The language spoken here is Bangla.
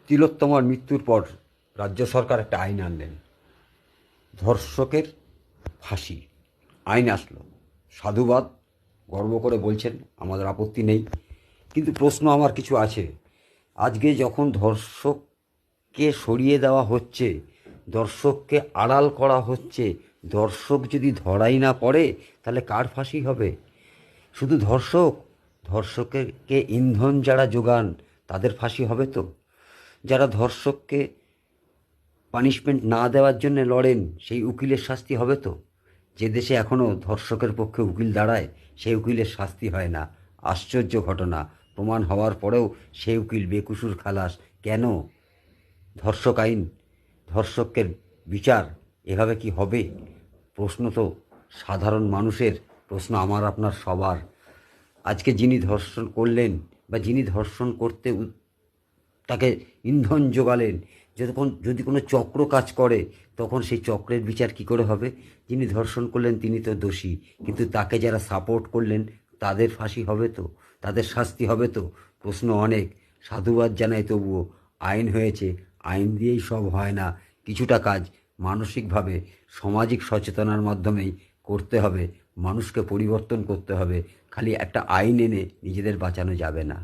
তিলোত্তমার মৃত্যুর পর রাজ্য সরকার একটা আইন আনলেন, ধর্ষকের ফাঁসি আইন আসলো। সাধুবাদ, গর্ব করে বলছেন, আমাদের আপত্তি নেই। কিন্তু প্রশ্ন আমার কিছু আছে। আজকে যখন ধর্ষককে সরিয়ে দেওয়া হচ্ছে, ধর্ষককে আড়াল করা হচ্ছে, ধর্ষক যদি ধরাই না পড়ে তাহলে কার ফাঁসি হবে? শুধু ধর্ষককে ইন্ধন যারা যোগান তাদের ফাঁসি হবে তো? যারা ধর্ষককে পানিশমেন্ট না দেওয়ার জন্য লড়েন সেই উকিলের শাস্তি হবে তো? যে দেশে এখনও ধর্ষকের পক্ষে উকিল দাঁড়ায় সেই উকিলের শাস্তি হয় না। আশ্চর্য ঘটনা, প্রমাণ হওয়ার পরেও সেই উকিল বেকসুর খালাস কেন? ধর্ষক আইন, ধর্ষকের বিচার এভাবে কি হবে? প্রশ্ন তো সাধারণ মানুষের, প্রশ্ন আমার আপনার সবার। আজকে যিনি ধর্ষণ করলেন বা যিনি ধর্ষণ করতে তাকে ইন্ধন যোগালেন, যদি কোনো চক্র কাজ করে তখন সেই চক্রের বিচার কি করে হবে? যিনি ধর্ষণ করলেন তিনি তো দোষী, কিন্তু তাকে যারা সাপোর্ট করলেন তাদের ফাঁসি হবে তো? তাদের শাস্তি হবে তো? প্রশ্ন অনেক। সাধুবাদ জানাই, তবুও আইন হয়েছে, আইন দিয়েই সব হয় না। কিছুটা কাজ মানসিকভাবে সামাজিক সচেতনার মাধ্যমেই করতে হবে, মানুষকে পরিবর্তন করতে হবে। খালি একটা আইন এনে নিজেদের বাঁচানো যাবে না।